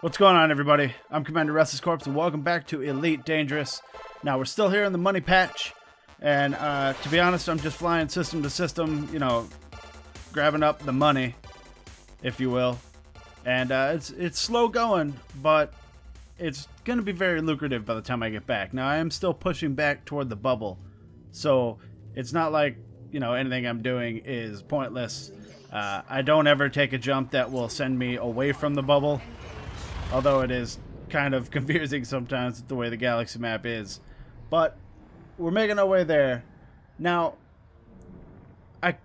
What's going on, everybody? I'm Commander RestlessCorpse, and welcome back to Elite Dangerous. Now, we're still here in the money patch, and to be honest, I'm just flying system to system, grabbing up the money, if you will. And it's slow going, but it's going to be very lucrative by the time I get back. Now, I am still pushing back toward the bubble, so it's not like, anything I'm doing is pointless. I don't ever take a jump that will send me away from the bubble. Although it is kind of confusing sometimes the way the galaxy map is. But we're making our way there. Now, I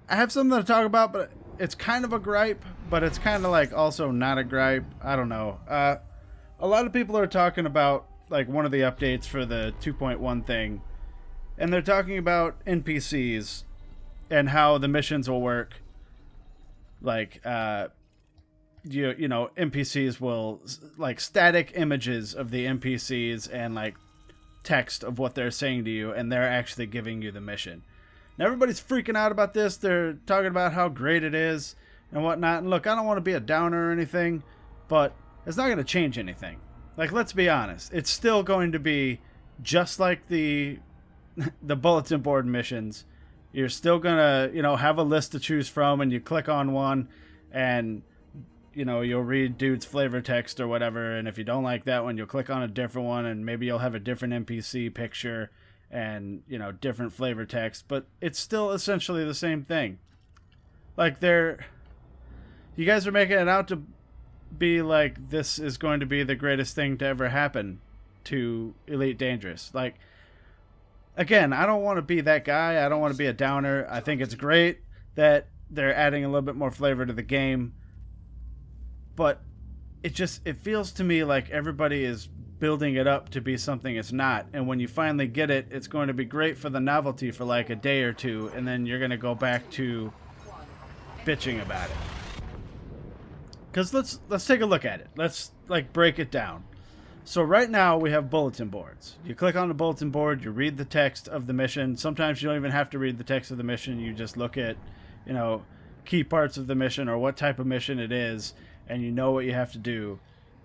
have something to talk about, but it's kind of a gripe, but it's kind of like also not a gripe. I don't know. A lot of people are talking about like one of the updates for the 2.1 thing, and they're talking about NPCs and how the missions will work. Like, NPCs will, like, static images of the NPCs and, like, text of what they're saying to you, and they're actually giving you the mission. Now, everybody's freaking out about this. They're talking about how great it is and whatnot. And look, I don't want to be a downer or anything, but it's not going to change anything. Like, let's be honest. It's still going to be just like the bulletin board missions. You're still going to, have a list to choose from, and you click on one, and you'll read dude's flavor text or whatever, and if you don't like that one, you'll click on a different one, and maybe you'll have a different NPC picture and, different flavor text, but it's still essentially the same thing. Like, you guys are making it out to be like this is going to be the greatest thing to ever happen to Elite Dangerous. Like, again, I don't want to be that guy. I don't want to be a downer. I think it's great that they're adding a little bit more flavor to the game. But it feels to me like everybody is building it up to be something it's not. And when you finally get it, it's going to be great for the novelty for like a day or two. And then you're going to go back to bitching about it. Because let's take a look at it. Let's like break it down. So right now we have bulletin boards. You click on the bulletin board, you read the text of the mission. Sometimes you don't even have to read the text of the mission. You just look at, key parts of the mission or what type of mission it is. And you know what you have to do,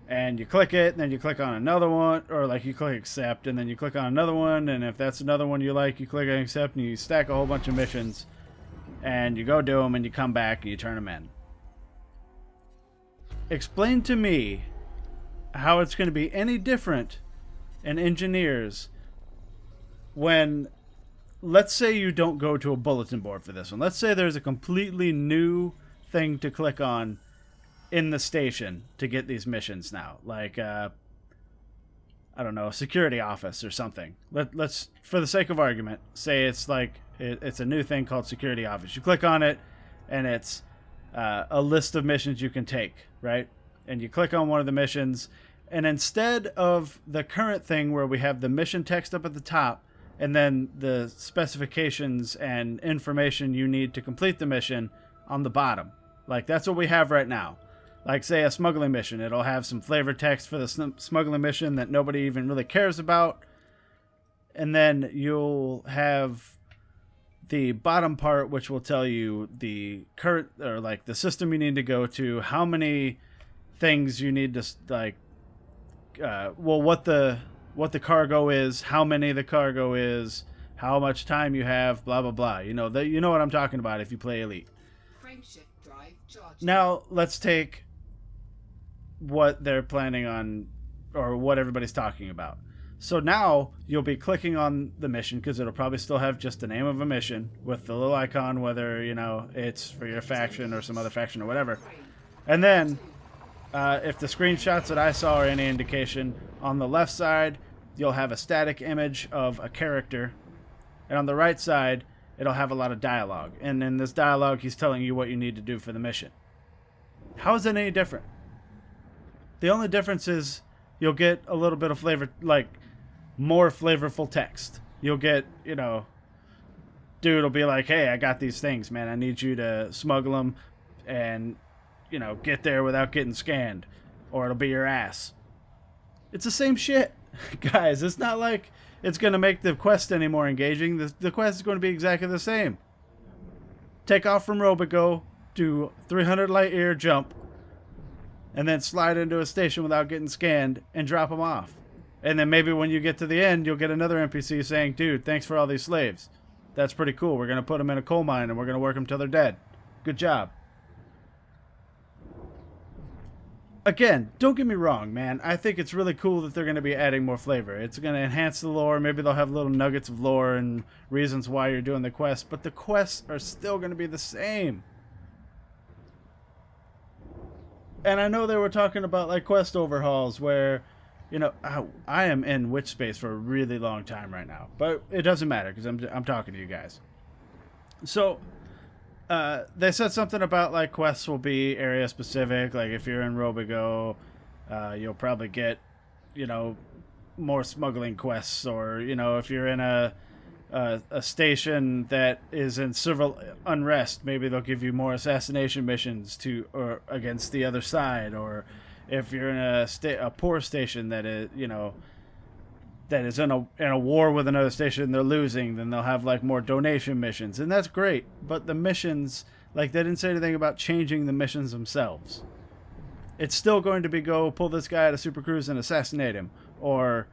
and you click it, and then you click on another one, or like you click accept, and then you click on another one, and if that's another one you like, you click on accept, and you stack a whole bunch of missions, and you go do them, and you come back, and you turn them in. Explain to me how it's going to be any different in engineers when, let's say you don't go to a bulletin board for this one. Let's say there's a completely new thing to click on in the station to get these missions now, like I don't know, a security office or something. Let's, for the sake of argument, say it's like it's a new thing called security office. You click on it, and it's a list of missions you can take, right? And you click on one of the missions, and instead of the current thing where we have the mission text up at the top and then the specifications and information you need to complete the mission on the bottom, like that's what we have right now. Like, say, a smuggling mission. It'll have some flavor text for the smuggling mission that nobody even really cares about. And then you'll have the bottom part, which will tell you the current, or like the system you need to go to, how many things you need to, like, what the cargo is, how many the cargo is, how much time you have, blah, blah, blah. You know what I'm talking about if you play Elite. Frameshift drive charging. Now, let's take what they're planning on, or what everybody's talking about. So now you'll be clicking on the mission, because it'll probably still have just the name of a mission with the little icon, whether it's for your faction or some other faction or whatever. And then if the screenshots that I saw are any indication, on the left side you'll have a static image of a character, and on the right side it'll have a lot of dialogue, and in this dialogue he's telling you what you need to do for the mission. How is it any different? The only difference is you'll get a little bit of flavor, like more flavorful text. You'll get, dude will be like, hey, I got these things, man. I need you to smuggle them and, get there without getting scanned, or it'll be your ass. It's the same shit, guys. It's not like it's going to make the quest any more engaging. The quest is going to be exactly the same. Take off from Robigo, do 300 light year jump, and then slide into a station without getting scanned and drop them off. And then maybe when you get to the end, you'll get another NPC saying, dude, thanks for all these slaves. That's pretty cool. We're going to put them in a coal mine and we're going to work them till they're dead. Good job. Again, don't get me wrong, man. I think it's really cool that they're going to be adding more flavor. It's going to enhance the lore. Maybe they'll have little nuggets of lore and reasons why you're doing the quest. But the quests are still going to be the same. And I know they were talking about like quest overhauls where, you know, I am in witch space for a really long time right now. But it doesn't matter because I'm talking to you guys. So they said something about like quests will be area specific. Like if you're in Robigo, you'll probably get, you know, more smuggling quests, or you know, if you're in a station that is in civil unrest, maybe they'll give you more assassination missions or against the other side. Or if you're in a poor station that is, you know, that is in a war with another station, they're losing, then they'll have like more donation missions, and that's great. But the missions, like, they didn't say anything about changing the missions themselves. It's still going to be go pull this guy at a super cruise and assassinate him, or,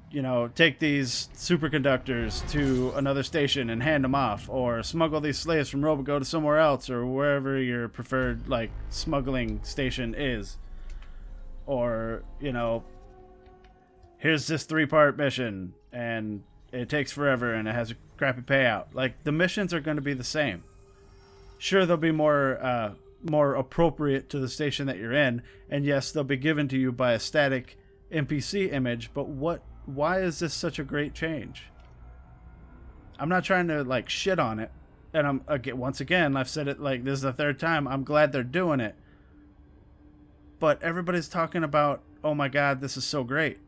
you know, take these superconductors to another station and hand them off, or smuggle these slaves from Robigo to somewhere else, or wherever your preferred like smuggling station is. Or, you know, here's this 3-part mission and it takes forever and it has a crappy payout. Like, the missions are going to be the same. Sure, they'll be more appropriate to the station that you're in, and yes, they'll be given to you by a static NPC image, but why is this such a great change? I'm not trying to like shit on it, and once again, I've said it, like, this is the 3rd time. I'm glad they're doing it. But everybody's talking about, oh my god, this is so great.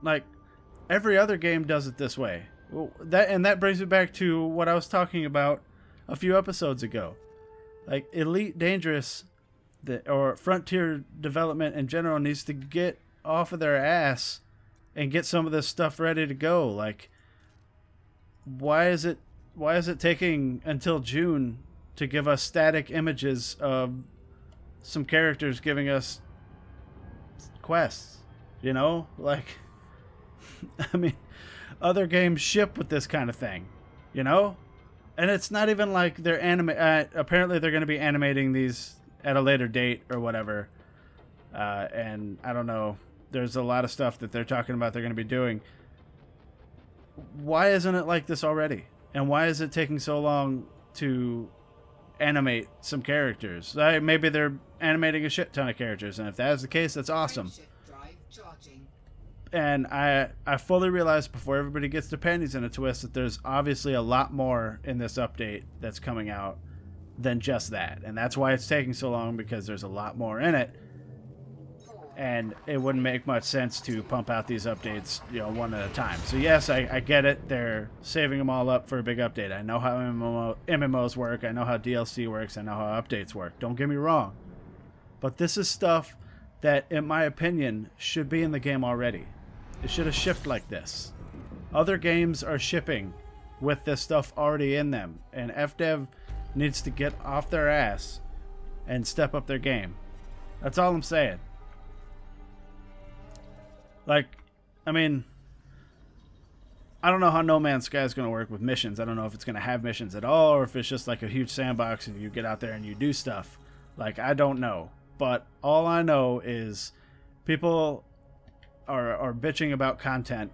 Like, every other game does it this way. That brings me back to what I was talking about a few episodes ago. Like, Elite Dangerous, or Frontier development in general, needs to get off of their ass and get some of this stuff ready to go. Like, why is it taking until June to give us static images of some characters giving us quests? You know, like, I mean, other games ship with this kind of thing, you know, and it's not even like they're apparently they're going to be animating these at a later date or whatever, and I don't know, there's a lot of stuff that they're talking about they're going to be doing. Why isn't it like this already? And why is it taking so long to animate some characters? Maybe they're animating a shit ton of characters, and if that is the case, that's awesome. And I fully realize before everybody gets their panties in a twist that there's obviously a lot more in this update that's coming out than just that, and that's why it's taking so long, because there's a lot more in it, and it wouldn't make much sense to pump out these updates, you know, one at a time. So yes, I get it. They're saving them all up for a big update. I know how MMOs work. I know how DLC works. I know how updates work. Don't get me wrong. But this is stuff that, in my opinion, should be in the game already. It should have shipped like this. Other games are shipping with this stuff already in them, and FDev needs to get off their ass and step up their game. That's all I'm saying. Like, I mean, I don't know how No Man's Sky is going to work with missions. I don't know if it's going to have missions at all, or if it's just like a huge sandbox and you get out there and you do stuff. Like, I don't know. But all I know is people are bitching about content.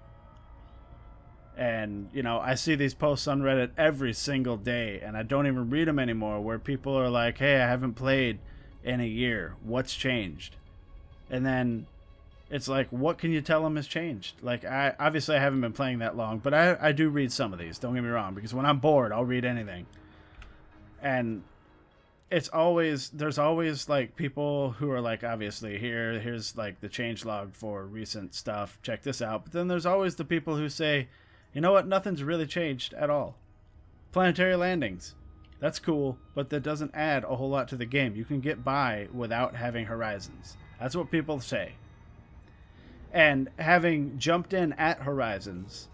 And, you know, I see these posts on Reddit every single day, and I don't even read them anymore, where people are like, hey, I haven't played in a year. What's changed? And then it's like, what can you tell them has changed? Like, I haven't been playing that long, but I do read some of these, don't get me wrong, because when I'm bored, I'll read anything. And there's always like people who are like, obviously, here's like the changelog for recent stuff, check this out. But then there's always the people who say, you know what, nothing's really changed at all. Planetary landings, that's cool, but that doesn't add a whole lot to the game. You can get by without having Horizons. That's what people say. And having jumped in at Horizons,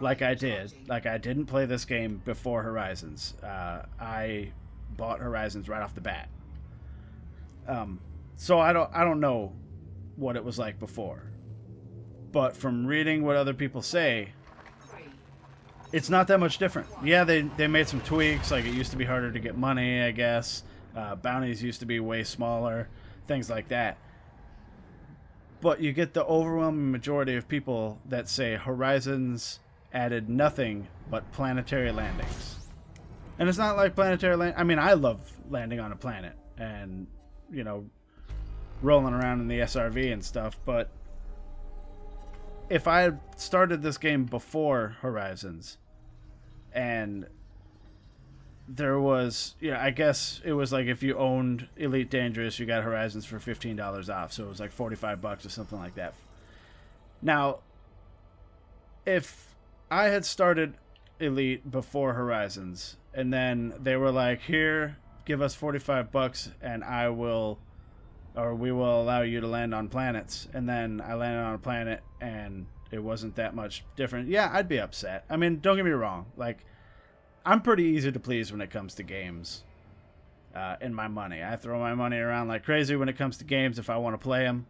like I did, like I didn't play this game before Horizons. I bought Horizons right off the bat. So I don't know what it was like before, but from reading what other people say, it's not that much different. Yeah, they made some tweaks. Like, it used to be harder to get money, I guess. Bounties used to be way smaller, things like that. But you get the overwhelming majority of people that say Horizons added nothing but planetary landings. And it's not like planetary land. I mean, I love landing on a planet and, you know, rolling around in the SRV and stuff. But if I had started this game before Horizons, and there was, I guess it was like if you owned Elite Dangerous, you got Horizons for $15 off. So it was like $45 or something like that. Now, if I had started Elite before Horizons, and then they were like, here, give us $45 and we will allow you to land on planets, and then I landed on a planet and it wasn't that much different, yeah, I'd be upset. I mean, don't get me wrong, like, I'm pretty easy to please when it comes to games and my money. I throw my money around like crazy when it comes to games if I want to play them.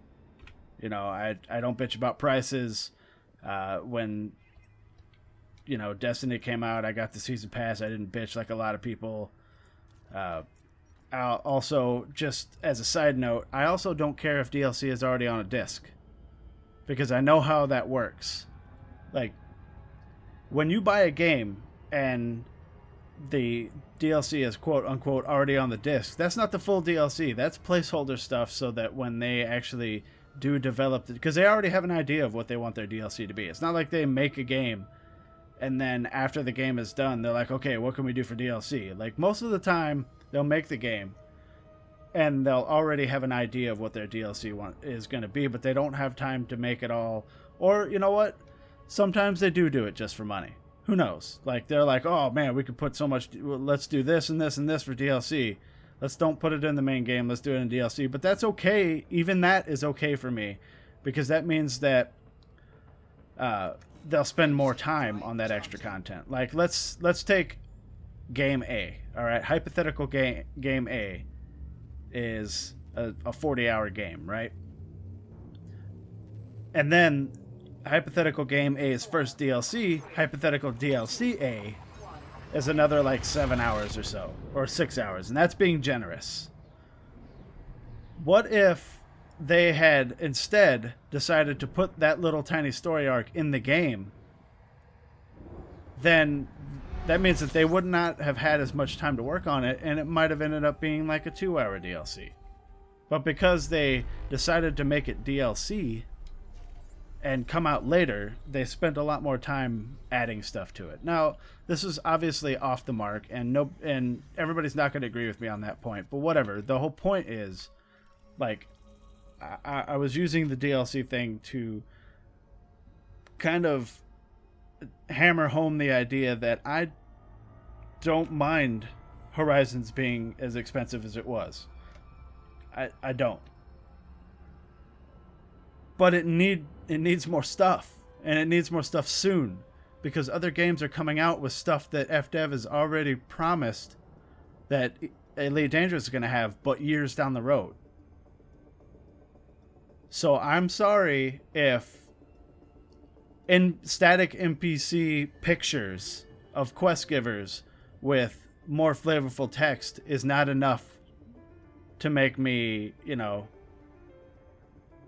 I don't bitch about prices. When Destiny came out, I got the season pass. I didn't bitch like a lot of people. Also, just as a side note, I also don't care if DLC is already on a disc, because I know how that works. Like, when you buy a game and the DLC is quote unquote already on the disc, that's not the full DLC. That's placeholder stuff so that when they actually do develop it, because they already have an idea of what they want their DLC to be. It's not like they make a game and then after the game is done, they're like, okay, what can we do for DLC? Like, most of the time, they'll make the game and they'll already have an idea of what their DLC is going to be, but they don't have time to make it all. Or, you know what? Sometimes they do it just for money. Who knows? Like, they're like, oh man, we could put so much, let's do this and this and this for DLC. Let's don't put it in the main game. Let's do it in DLC. But that's okay. Even that is okay for me, because that means that they'll spend more time on that extra content. Like, let's take game A. All right, hypothetical game A is a 40-hour game, right? And then hypothetical game A's first DLC, hypothetical DLC A, is another like 7 hours or so, or 6 hours, and that's being generous. What if they had instead decided to put that little tiny story arc in the game? Then that means that they would not have had as much time to work on it, and it might have ended up being like a 2-hour DLC. But because they decided to make it DLC and come out later, they spent a lot more time adding stuff to it. Now, this is obviously off the mark, and everybody's not going to agree with me on that point, but whatever. The whole point is, like, I was using the DLC thing to kind of hammer home the idea that I don't mind Horizons being as expensive as it was. I don't. But it needs more stuff, and it needs more stuff soon, because other games are coming out with stuff that FDev has already promised that Elite Dangerous is going to have, but years down the road. So I'm sorry if static NPC pictures of quest givers with more flavorful text is not enough to make me,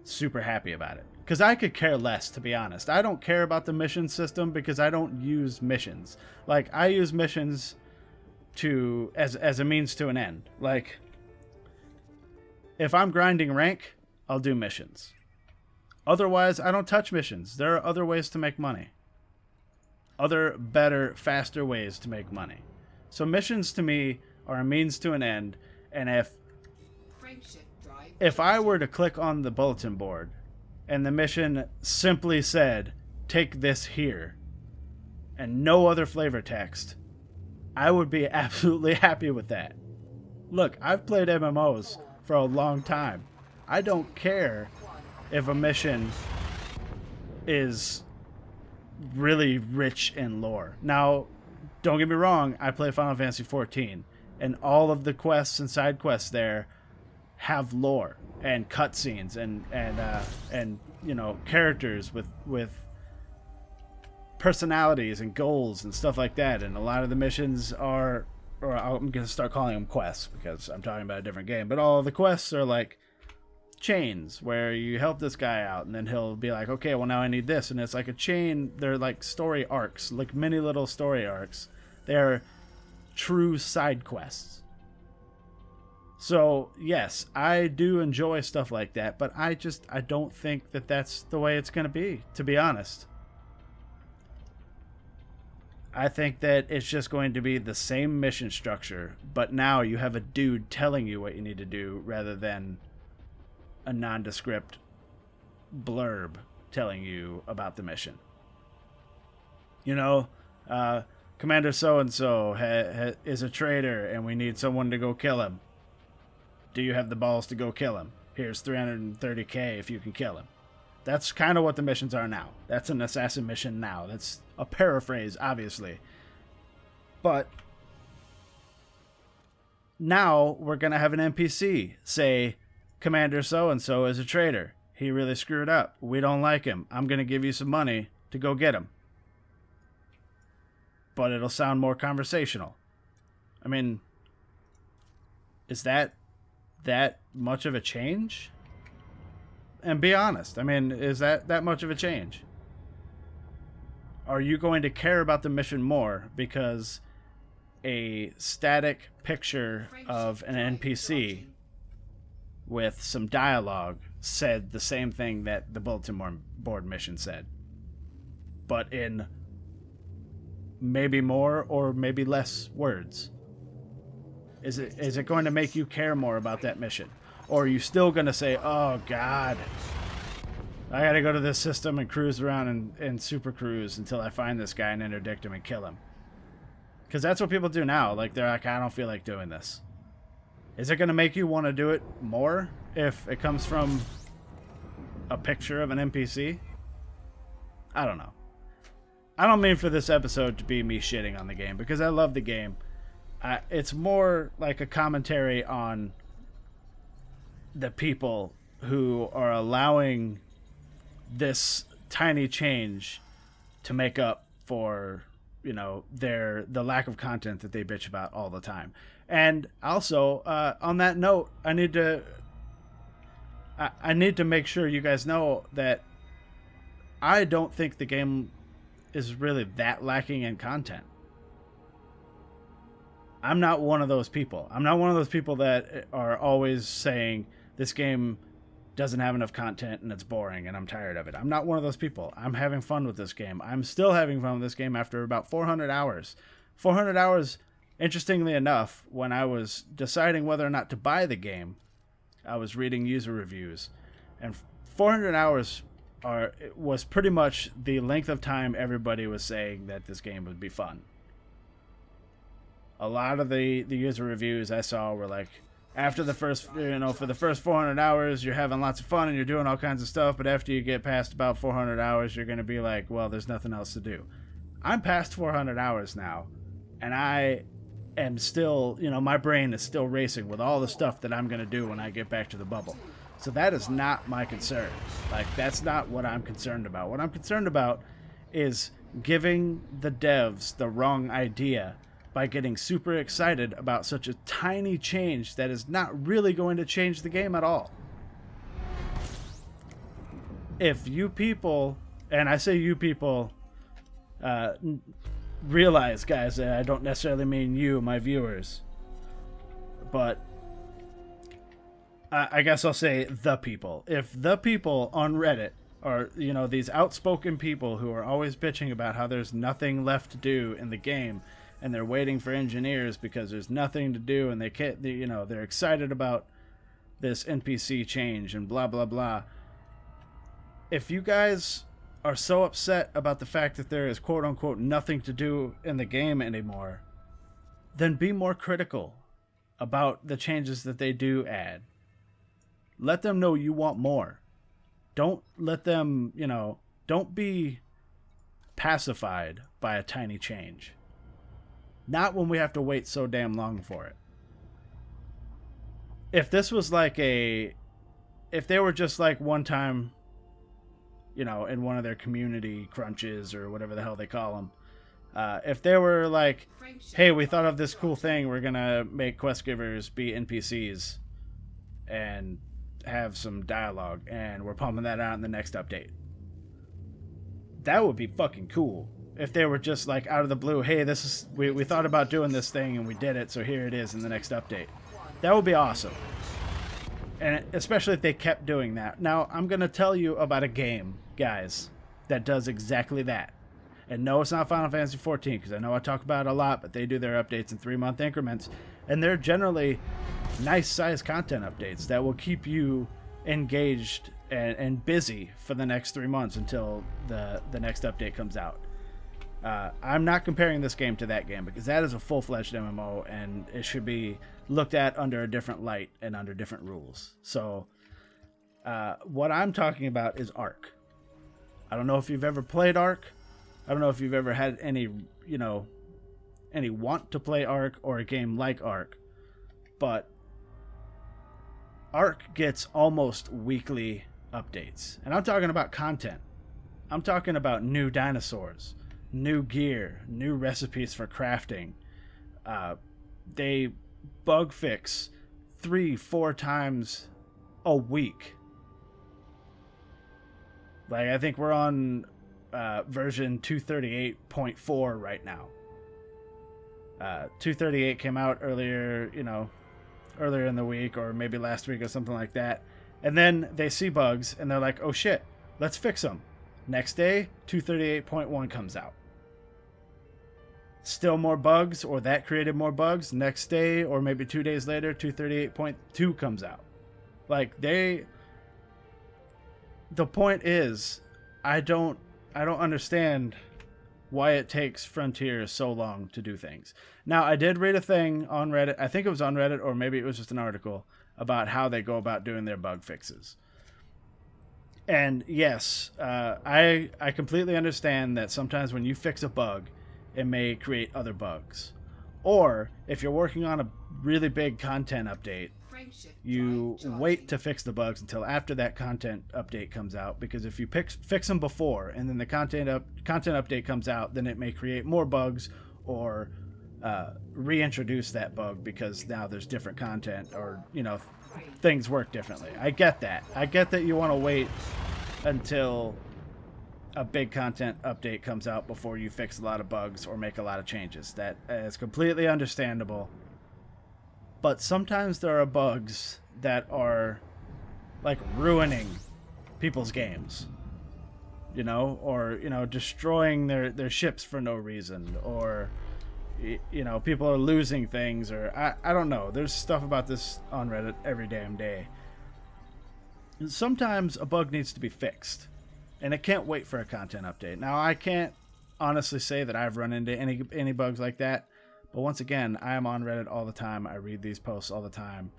super happy about it. Because I could care less, to be honest. I don't care about the mission system because I don't use missions. Like, I use missions as a means to an end. Like, if I'm grinding rank, I'll do missions. Otherwise, I don't touch missions. There are other ways to make money. Other, better, faster ways to make money. So missions to me are a means to an end, and if I were to click on the bulletin board and the mission simply said, take this here, and no other flavor text, I would be absolutely happy with that. Look, I've played MMOs for a long time. I don't care if a mission is really rich in lore. Now, don't get me wrong, I play Final Fantasy XIV, and all of the quests and side quests there have lore and cutscenes and you know, characters with personalities and goals and stuff like that. And a lot of the missions are, or I'm going to start calling them quests because I'm talking about a different game, but all of the quests are like chains where you help this guy out and then he'll be like, okay, well now I need this. And it's like a chain. They're like story arcs, like many little story arcs. They're true side quests. So yes, I do enjoy stuff like that, but I don't think that that's the way it's going to be, to be honest. I think that it's just going to be the same mission structure, but now you have a dude telling you what you need to do rather than a nondescript blurb telling you about the mission. You know, Commander so-and-so is a traitor and we need someone to go kill him. Do you have the balls to go kill him? Here's $330K if you can kill him. That's kind of what the missions are now. That's an assassin mission now. That's a paraphrase, obviously. But now we're going to have an NPC say, Commander so-and-so is a traitor. He really screwed up. We don't like him. I'm going to give you some money to go get him. But it'll sound more conversational. I mean, is that much of a change? And be honest. I mean, is that much of a change? Are you going to care about the mission more because a static picture of an NPC with some dialogue said the same thing that the bulletin board mission said, but in maybe more or maybe less words? Is it going to make you care more about that mission? Or are you still going to say, oh, God, I got to go to this system and cruise around and super cruise until I find this guy and interdict him and kill him? Because that's what people do now. Like, they're like, I don't feel like doing this. Is it going to make you want to do it more if it comes from a picture of an NPC? I don't know. I don't mean for this episode to be me shitting on the game, because I love the game. It's more like a commentary on the people who are allowing this tiny change to make up for, you know, the lack of content that they bitch about all the time. And also, on that note, I need to make sure you guys know that I don't think the game is really that lacking in content. I'm not one of those people. I'm not one of those people that are always saying this game doesn't have enough content and it's boring and I'm tired of it. I'm not one of those people. I'm having fun with this game. I'm still having fun with this game after about 400 hours. 400 hours, interestingly enough, when I was deciding whether or not to buy the game, I was reading user reviews. And 400 hours was pretty much the length of time everybody was saying that this game would be fun. A lot of the user reviews I saw were like, after the first, for the first 400 hours, you're having lots of fun and you're doing all kinds of stuff, but after you get past about 400 hours, you're going to be like, well, there's nothing else to do. I'm past 400 hours now, and I am still, my brain is still racing with all the stuff that I'm going to do when I get back to the bubble. So that is not my concern. Like, that's not what I'm concerned about. What I'm concerned about is giving the devs the wrong idea by getting super excited about such a tiny change that is not really going to change the game at all. If you people, and I say you people, realize, guys, that I don't necessarily mean you, my viewers, but I guess I'll say the people. If the people on Reddit are, these outspoken people who are always bitching about how there's nothing left to do in the game, and they're waiting for engineers because there's nothing to do, and they can't, they're excited about this NPC change and blah, blah, blah. If you guys are so upset about the fact that there is quote unquote nothing to do in the game anymore, then be more critical about the changes that they do add. Let them know you want more. Don't let them, don't be pacified by a tiny change. Not when we have to wait so damn long for it. if this was like if they were just like one time, you know, in one of their community crunches or whatever the hell they call them, if they were like, hey, we thought of this cool thing, we're gonna make quest givers be NPCs and have some dialogue, and we're pumping that out in the next update. That would be fucking cool. If they were just like out of the blue, hey, this is we thought about doing this thing and we did it, so here it is in the next update. That would be awesome. And especially if they kept doing that. Now, I'm going to tell you about a game, guys, that does exactly that. And no, it's not Final Fantasy XIV, because I know I talk about it a lot, but they do their updates in 3-month increments. And they're generally nice-sized content updates that will keep you engaged and busy for the next 3 months until the next update comes out. I'm not comparing this game to that game, because that is a full-fledged MMO, and it should be looked at under a different light and under different rules. So what I'm talking about is Ark. I don't know if you've ever played Ark. I don't know if you've ever had any want to play Ark or a game like Ark, but Ark gets almost weekly updates. And I'm talking about content. I'm talking about new dinosaurs, new gear, new recipes for crafting. They bug fix 3-4 times a week. Like, I think we're on version 238.4 right now. 238 came out earlier in the week, or maybe last week or something like that. And then they see bugs and they're like, oh shit, let's fix them. Next day, 238.1 comes out. Still more bugs, or that created more bugs. Next day, or maybe 2 days later, 238.2 comes out. Like, the point is, I don't understand why it takes Frontier so long to do things. Now, I did read a thing on Reddit. I think it was on Reddit, or maybe it was just an article about how they go about doing their bug fixes. And yes, I completely understand that sometimes when you fix a bug, it may create other bugs. Or if you're working on a really big content update, you wait to fix the bugs until after that content update comes out, because if you fix them before and then the content update comes out, then it may create more bugs or reintroduce that bug because now there's different content, or things work differently. I get that. I get that you want to wait until a big content update comes out before you fix a lot of bugs or make a lot of changes. That is completely understandable. But sometimes there are bugs that are like ruining people's games, or destroying their ships for no reason, or people are losing things, or I don't know. There's stuff about this on Reddit every damn day. Sometimes a bug needs to be fixed, and it can't wait for a content update. Now, I can't honestly say that I've run into any bugs like that. But once again, I am on Reddit all the time. I read these posts all the time.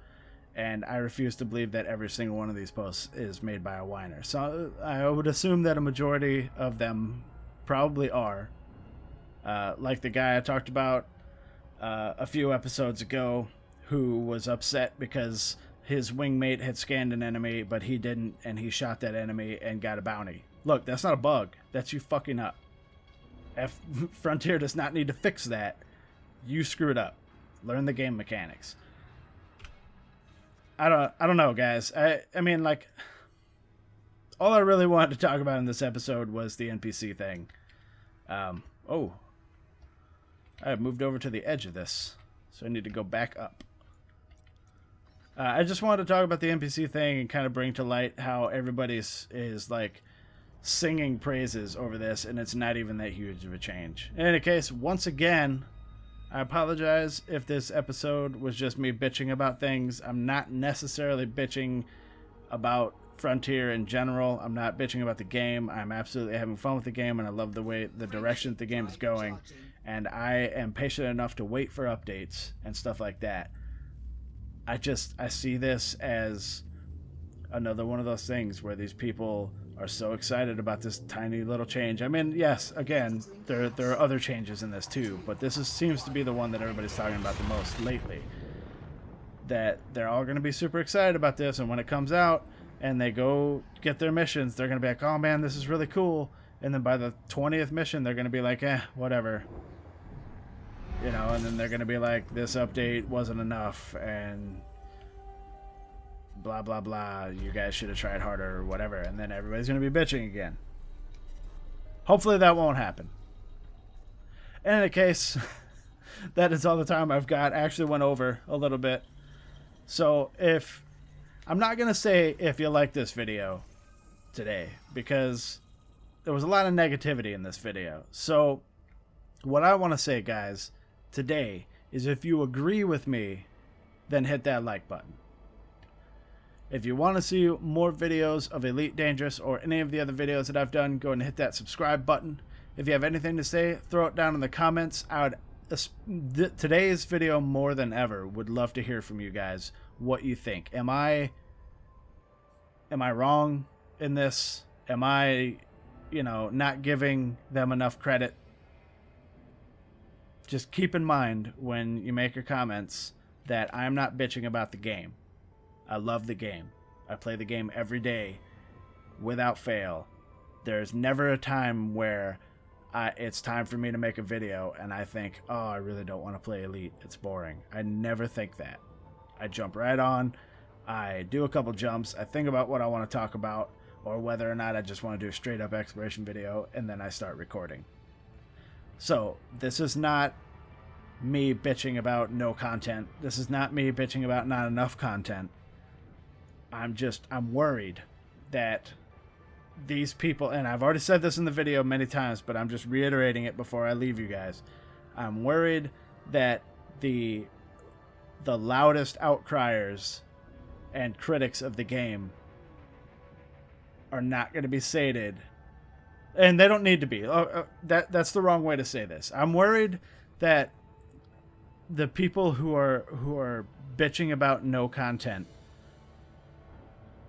And I refuse to believe that every single one of these posts is made by a whiner. So I would assume that a majority of them probably are. Like the guy I talked about a few episodes ago, who was upset because his wingmate had scanned an enemy, but he didn't, and he shot that enemy and got a bounty. Look, that's not a bug. That's you fucking up. Frontier does not need to fix that. You screwed up. Learn the game mechanics. I don't know, guys. I mean, like, all I really wanted to talk about in this episode was the NPC thing. I have moved over to the edge of this, so I need to go back up. I just wanted to talk about the NPC thing and kind of bring to light how everybody is like singing praises over this, and it's not even that huge of a change. In any case, once again, I apologize if this episode was just me bitching about things. I'm not necessarily bitching about Frontier in general. I'm not bitching about the game. I'm absolutely having fun with the game, and I love the direction the game is going. And I am patient enough to wait for updates and stuff like that. I see this as another one of those things where these people are so excited about this tiny little change. I mean, yes, again, there are other changes in this too, but this seems to be the one that everybody's talking about the most lately. that they're all going to be super excited about this, and when it comes out and they go get their missions, they're going to be like, oh man, this is really cool. And then by the 20th mission, they're going to be like, whatever. You know, and then they're going to be like, this update wasn't enough, and blah, blah, blah. You guys should have tried harder, or whatever. And then everybody's going to be bitching again. Hopefully that won't happen. In any case, that is all the time I've got. I actually went over a little bit. So if... I'm not going to say if you like this video today, because there was a lot of negativity in this video. So what I want to say, guys, today is if you agree with me, then hit that like button. If you want to see more videos of Elite Dangerous or any of the other videos that I've done, go and hit that subscribe button. If you have anything to say, throw it down in the comments. I would, today's video more than ever, would love to hear from you guys what you think. Am I wrong in this? Am I, not giving them enough credit? Just keep in mind when you make your comments that I'm not bitching about the game. I love the game. I play the game every day without fail. There's never a time where it's time for me to make a video and I think, oh, I really don't want to play Elite. It's boring. I never think that. I jump right on. I do a couple jumps. I think about what I want to talk about, or whether or not I just want to do a straight up exploration video, and then I start recording. So this is not me bitching about no content. This is not me bitching about not enough content. I'm worried that these people, and I've already said this in the video many times, but I'm just reiterating it before I leave you guys. I'm worried that the loudest outcriers and critics of the game are not going to be sated, and they don't need to be. That's the wrong way to say this. I'm worried that the people who are bitching about no content,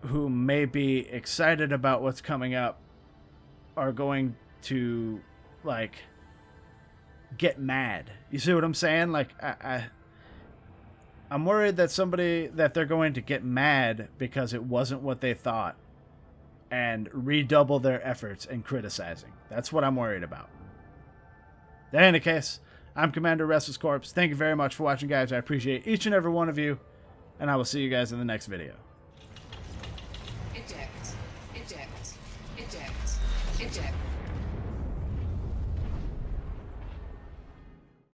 who may be excited about what's coming up, are going to get mad. You see what I'm saying? I'm worried that they're going to get mad because it wasn't what they thought and redouble their efforts in criticizing. That's what I'm worried about. In any case, I'm Commander RestlessCorpse. Thank you very much for watching, guys. I appreciate each and every one of you, and I will see you guys in the next video.